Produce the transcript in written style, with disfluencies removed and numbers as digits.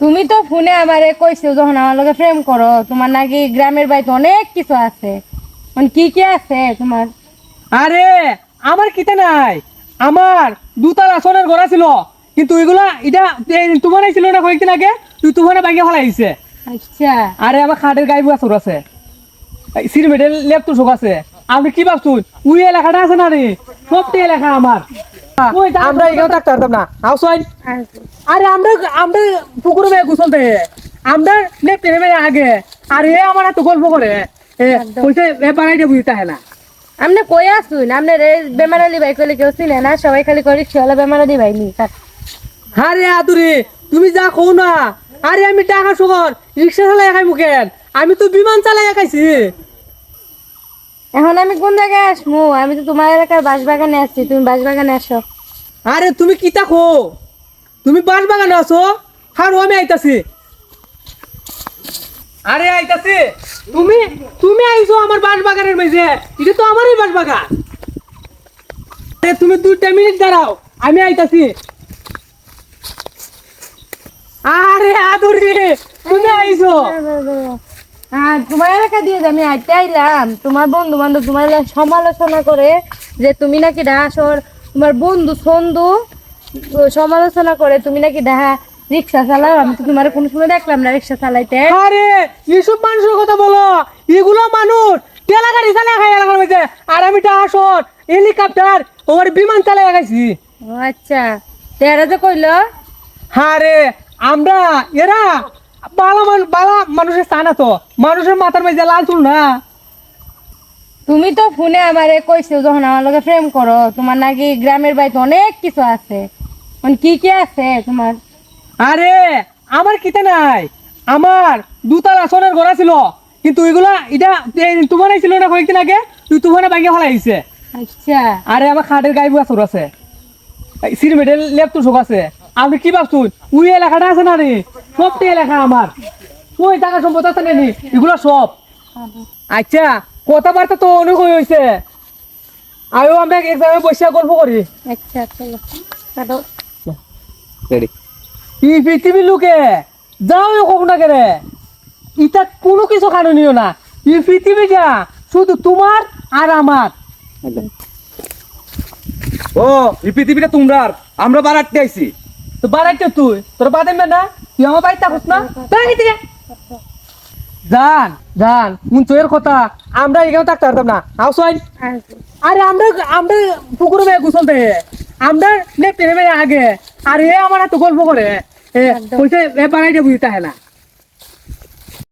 তুমি তো ফোনে আমারে কইছো যখন আমার লগে প্রেম করো তোমার নাকি গ্রামের বাড়িতে অনেক কিছু আছে। মানে কি কি আছে তোমার? আরে আমার কিতে নাই, আমার দুতলা সোনার ঘর ছিল, কিন্তু ওইগুলা এটা তুফানে ছিল না কয়েকদিন আগে, তুই তুফানে বাইকে ফেলাইছে। আচ্ছা। আরে আমার খাটের গায়ে বুয়া চোর আছে, সিমেন্টের লেপ তো শোক আছে। আপনি কি ভাবছুন ওই এলাকাটা আছে না রে, সবটি এলাকা আমার। আমরা এখানে থাকতে পারতাম না হাউস। আরে আমরা আমরা পুকুরে মেয়ে গোসল দেয়, আমরা লেপ টেনে মেয়ে আগে। আর এ আমার এত গল্প করে কইছে এ বাড়াইতে বুঝতে হয় না। আমনে কই আসুন আমনে রে বেমার আলী ভাই কইলে কেউ চিনে না, সবাই খালি করে রিক্সাওয়ালা বেমার আলী ভাই নি। আরে আদুরে তুমি যা কও না, আরে আমি টাকা শহর রিক্সা চালাই খাই মুখেন, আমি তো বিমান চালাই খাইছি। এখন আমি কোন জায়গায় আসমু? আমি তো তোমার এলাকার বাঁশবাগানে আসছি, তুমি বাঁশবাগানে আসো। আরে তুমি কি তাকো, তুমি বাস বাগানে আছো, আর আমি আইতাছি। আরে আইতাছি, তুমি তুমি আইছো আমার বাস বাগানের মাঝে, এটা তো আমারই বাস বাগান। আরে তুমি 2টা মিনিট দাঁড়াও, আমি আইতাছি। আরে আদুরি তুমি আইছো। আর তোমার এলাকা দিয়ে যে আমি হাঁটতে আইলাম, তোমার বন্ধু বান্ধব তোমার এলাকায় সমালোচনা করে যে তুমি নাকি ডাহাসর, তোমার বন্ধু সন্ধু সমালোচনা করে তুমি নাকি ডাহা রিক্সা চালাও। আমি তো তোমার কোনো সময় দেখলাম না রিক্সা চালাইতে। আরে এসব মানুষের কথা বলো, এগুলো মানুষ টেলা গাড়ি চালাই খাই এলাকার মধ্যে, আর আমি টাহাসর হেলিকপ্টার ওর বিমান চালাই খাইছি। ও আচ্ছা, তেরা যে কইলো। আরে আমরা এরা বালা মানুষের স্থান তো, মানুষের মাথার মধ্যে লাল চুল না। তুমি তো ফোনে আমারে কইছো যখন আমার লগে প্রেম করো তোমার নাকি গ্রামের বাড়িতে অনেক কিছু আছে। মানে কি কি আছে তোমার? আরে আমার কিতে নাই, আমার দুতলা সোনার ঘর ছিল, কিন্তু ওইগুলা এটা তুফানে ছিল না কয়েকদিন আগে, তুই তুফানে বাইকে ফেলাইছে। আচ্ছা। আরে আমার খাটের গায়ে বুয়া চোর আছে, সিমেন্টের লেপ তো শোক আছে। আপনি কি ভাবছুন ওই এলাকাটা আছে না রে, সবটি এলাকা আমার। ওই টাকা সম্পদ আছে নাকি এগুলো সব। আচ্ছা কথাবার্তা তো অনেক হয়েছে, আমিও আমরা এক জায়গায় বসে গল্প করি। আচ্ছা চলো কাটো। এই পৃথিবীর লোকে যাও কখনো না কেন, ইটা কোনো কিছু কারণীয় না। এই পৃথিবীটা শুধু তোমার আর আমার। ও এই পৃথিবীটা তোমরা, আমরা বাড়াতে আইছি। তো বাড়াইতে তুই তোর বাদেন না, তুই আমার বাড়িতে থাকুস না। জান জান মুঞ্চের কথা, আমরা এখানে থাকতে পারতাম না হাউস। আরে আমরা আমরা পুকুরে মেয়ে গোসল দেয়, আমরা লেপ টেনে মেয়ে আগে। আর এ আমার এত গল্প করে কইছে এ বাড়াইতে বুঝতে হয় না।